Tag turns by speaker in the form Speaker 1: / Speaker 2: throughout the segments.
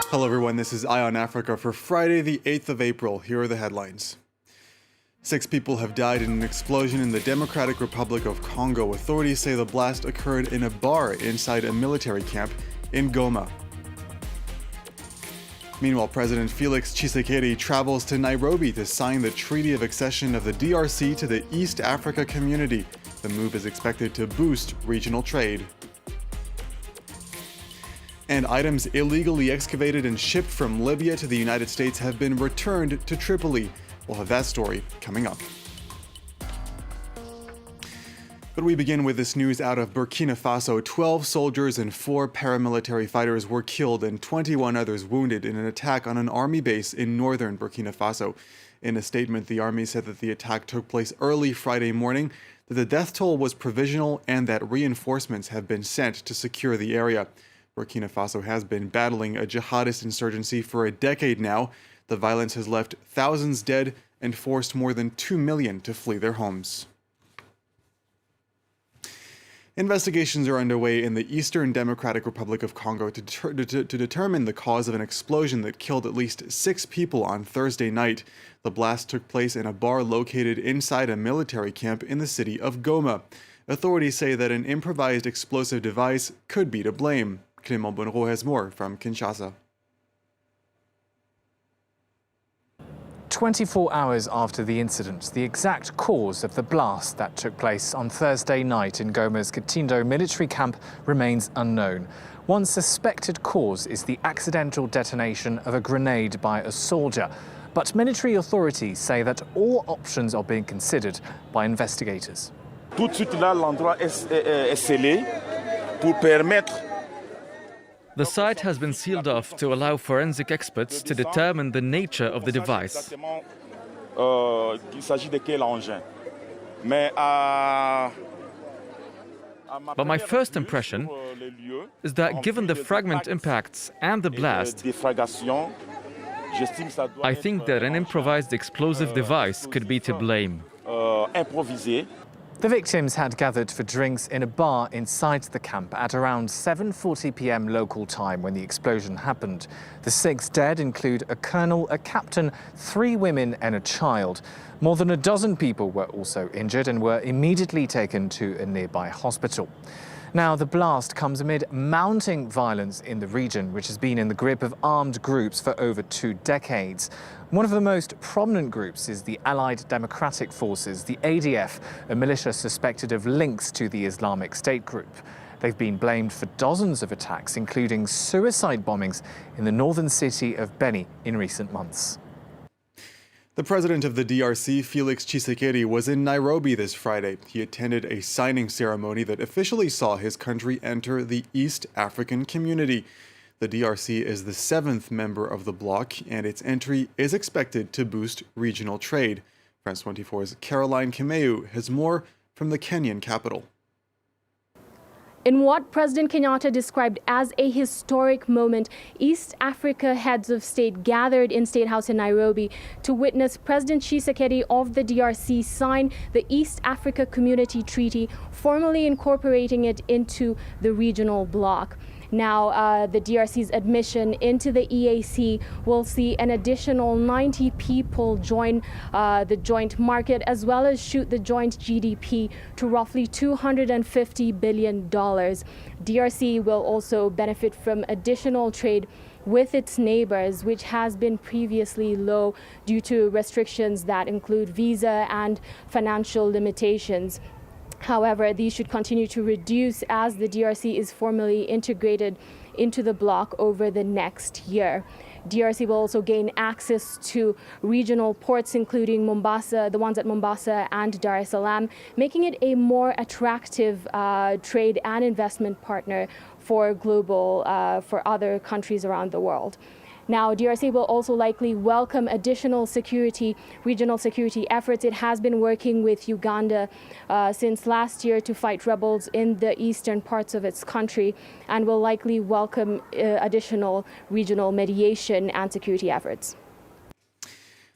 Speaker 1: Hello everyone, this is Eye on Africa for Friday the 8th of April. Here are the headlines. 6 people have died in an explosion in the Democratic Republic of Congo. Authorities say the blast occurred in a bar inside a military camp in Goma. Meanwhile, President Felix Tshisekedi travels to Nairobi to sign the Treaty of Accession of the DRC to the East Africa Community. The move is expected to boost regional trade. And items illegally excavated and shipped from Libya to the United States have been returned to Tripoli. We'll have that story coming up. But we begin with this news out of Burkina Faso. 12 soldiers and 4 paramilitary fighters were killed and 21 others wounded in an attack on an army base in northern Burkina Faso. In a statement, the army said that the attack took place early Friday morning, that the death toll was provisional, and that reinforcements have been sent to secure the area. Burkina Faso has been battling a jihadist insurgency for a decade now. The violence has left thousands dead and forced more than 2 million to flee their homes. Investigations are underway in the Eastern Democratic Republic of Congo to determine the cause of an explosion that killed at least 6 people on Thursday night. The blast took place in a bar located inside a military camp in the city of Goma. Authorities say that an improvised explosive device could be to blame. Clément Bonneau has more from Kinshasa.
Speaker 2: 24 hours after the incident, the exact cause of the blast that took place on Thursday night in Goma's Katindo military camp remains unknown. One suspected cause is the accidental detonation of a grenade by a soldier. But military authorities say that all options are being considered by investigators.
Speaker 3: Tout de suite là, l'endroit est scellé pour permettre.
Speaker 4: The site has been sealed off to allow forensic experts to determine the nature of the device. But my first impression is that given the fragment impacts and the blast, I think that an improvised explosive device could be to blame.
Speaker 2: The victims had gathered for drinks in a bar inside the camp at around 7:40 p.m. local time when the explosion happened. The 6 dead include a colonel, a captain, 3 women and a child. More than a dozen people were also injured and were immediately taken to a nearby hospital. Now, the blast comes amid mounting violence in the region, which has been in the grip of armed groups for over 2 decades. One of the most prominent groups is the Allied Democratic Forces, the ADF, a militia suspected of links to the Islamic State group. They've been blamed for dozens of attacks, including suicide bombings in the northern city of Beni in recent months.
Speaker 1: The president of the DRC, Felix Tshisekedi, was in Nairobi this Friday. He attended a signing ceremony that officially saw his country enter the East African Community. The DRC is the 7th member of the bloc, and its entry is expected to boost regional trade. France 24's Caroline Kimeu has more from the Kenyan capital.
Speaker 5: In what President Kenyatta described as a historic moment, East Africa heads of state gathered in State House in Nairobi to witness President Tshisekedi of the DRC sign the East Africa Community Treaty, formally incorporating it into the regional bloc. Now, the DRC's admission into the EAC will see an additional 90 people join the joint market, as well as shoot the joint GDP to roughly $250 billion. DRC will also benefit from additional trade with its neighbors, which has been previously low due to restrictions that include visa and financial limitations. However, these should continue to reduce as the DRC is formally integrated into the bloc over the next year. DRC will also gain access to regional ports, including Mombasa, the ones at Mombasa and Dar es Salaam, making it a more attractive trade and investment partner for for other countries around the world. Now, DRC will also likely welcome additional regional security efforts. It has been working with Uganda since last year to fight rebels in the eastern parts of its country, and will likely welcome additional regional mediation and security efforts.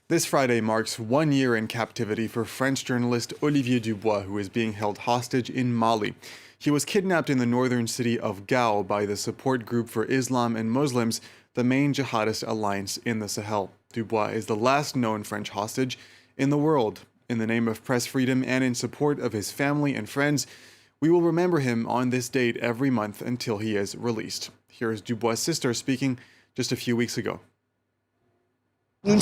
Speaker 1: This Friday marks 1 year in captivity for French journalist Olivier Dubois, who is being held hostage in Mali. He was kidnapped in the northern city of Gao by the Support Group for Islam and Muslims, the main jihadist alliance in the Sahel. Dubois is the last known French hostage in the world. In the name of press freedom and in support of his family and friends, we will remember him on this date every month until he is released. Here is Dubois' sister speaking just a few weeks ago.
Speaker 6: We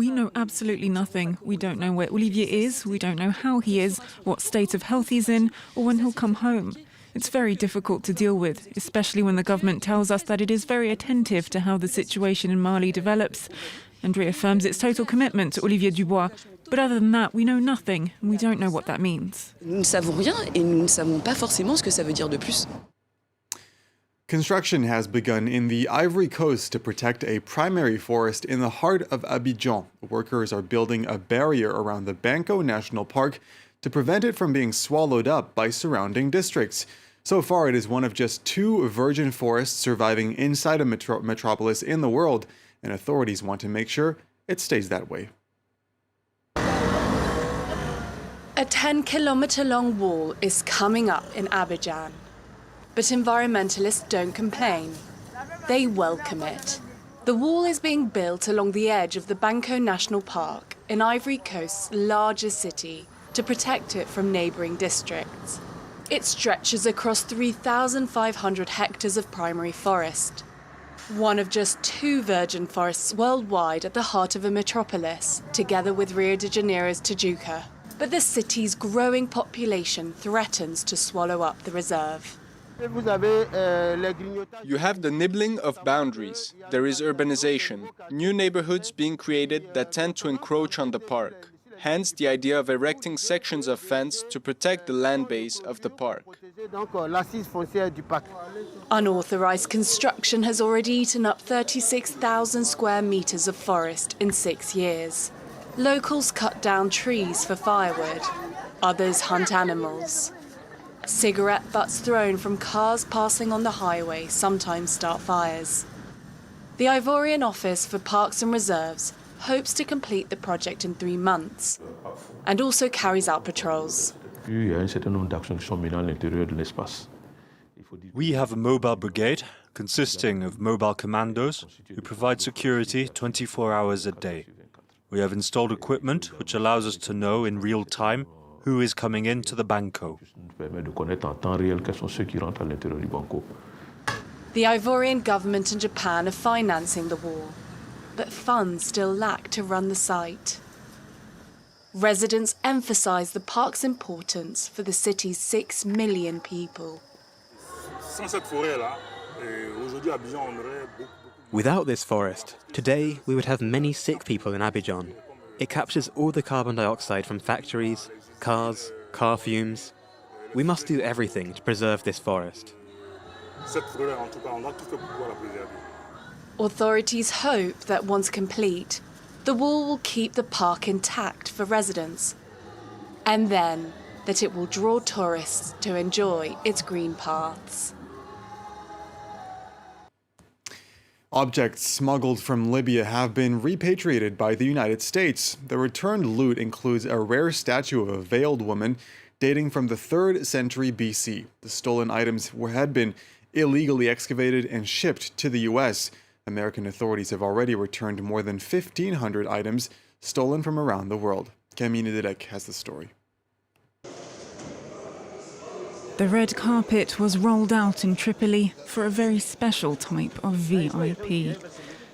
Speaker 7: know absolutely nothing. We don't know where Olivier is, we don't know how he is, what state of health he's in, or when he'll come home. It's very difficult to deal with, especially when the government tells us that it is very attentive to how the situation in Mali develops and reaffirms its total commitment to Olivier Dubois. But other than that, we know nothing, and we don't know what that means.
Speaker 6: Nous ne savons rien et nous ne savons pas forcément ce que ça veut dire de plus.
Speaker 1: Construction has begun in the Ivory Coast to protect a primary forest in the heart of Abidjan. Workers are building a barrier around the Banco National Park to prevent it from being swallowed up by surrounding districts. So far, it is one of just 2 virgin forests surviving inside a metropolis in the world, and authorities want to make sure it stays that way.
Speaker 8: A 10-kilometre-long wall is coming up in Abidjan. But environmentalists don't complain. They welcome it. The wall is being built along the edge of the Banco National Park in Ivory Coast's largest city to protect it from neighbouring districts. It stretches across 3,500 hectares of primary forest, one of just 2 virgin forests worldwide at the heart of a metropolis, together with Rio de Janeiro's Tijuca. But the city's growing population threatens to swallow up the reserve.
Speaker 9: You have the nibbling of boundaries. There is urbanization, new neighborhoods being created that tend to encroach on the park. Hence the idea of erecting sections of fence to protect the land base of the park.
Speaker 8: Unauthorized construction has already eaten up 36,000 square meters of forest in 6 years. Locals cut down trees for firewood. Others hunt animals. Cigarette butts thrown from cars passing on the highway sometimes start fires. The Ivorian Office for Parks and Reserves hopes to complete the project in 3 months and also carries out patrols.
Speaker 10: We have a mobile brigade consisting of mobile commandos who provide security 24 hours a day. We have installed equipment which allows us to know in real time who is coming into the Banco.
Speaker 8: The Ivorian government and Japan are financing the wall, but funds still lack to run the site. Residents emphasize the park's importance for the city's 6 million people.
Speaker 11: Without this forest, today we would have many sick people in Abidjan. It captures all the carbon dioxide from factories, cars, car fumes. We must do everything to preserve this forest.
Speaker 8: Authorities hope that once complete, the wall will keep the park intact for residents, and then that it will draw tourists to enjoy its green paths.
Speaker 1: Objects smuggled from Libya have been repatriated by the United States. The returned loot includes a rare statue of a veiled woman dating from the 3rd century BC. The stolen items had been illegally excavated and shipped to the U.S. American authorities have already returned more than 1,500 items stolen from around the world. Camille Derek has the story.
Speaker 7: The red carpet was rolled out in Tripoli for a very special type of VIP.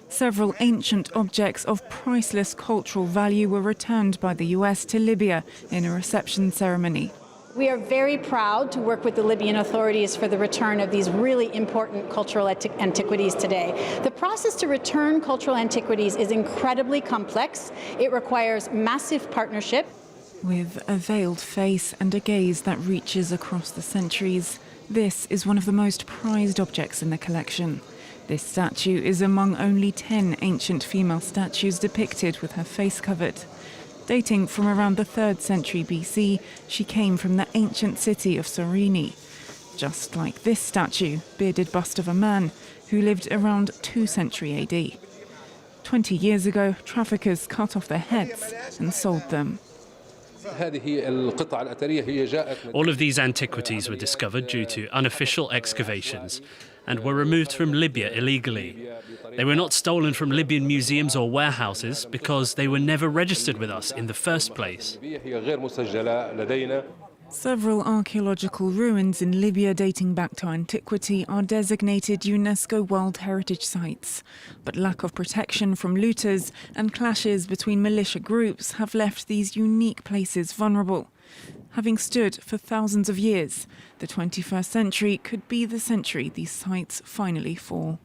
Speaker 7: Several ancient objects of priceless cultural value were returned by the US to Libya in a reception ceremony.
Speaker 12: We are very proud to work with the Libyan authorities for the return of these really important cultural antiquities today. The process to return cultural antiquities is incredibly complex. It requires massive partnership.
Speaker 7: With a veiled face and a gaze that reaches across the centuries, this is one of the most prized objects in the collection. This statue is among only 10 ancient female statues depicted with her face covered. Dating from around the 3rd century BC, she came from the ancient city of Sorini. Just like this statue, bearded bust of a man who lived around 2 century AD. 20 years ago, traffickers cut off their heads and sold them.
Speaker 13: All of these antiquities were discovered due to unofficial excavations and were removed from Libya illegally. They were not stolen from Libyan museums or warehouses because they were never registered with us in the first place.
Speaker 7: Several archaeological ruins in Libya dating back to antiquity are designated UNESCO World Heritage Sites. But lack of protection from looters and clashes between militia groups have left these unique places vulnerable. Having stood for thousands of years, the 21st century could be the century these sites finally fall.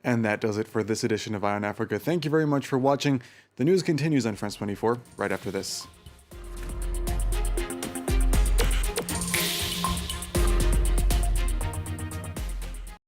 Speaker 1: And that does it for this edition of Eye on Africa. Thank you very much for watching. The news continues on France 24 right after this.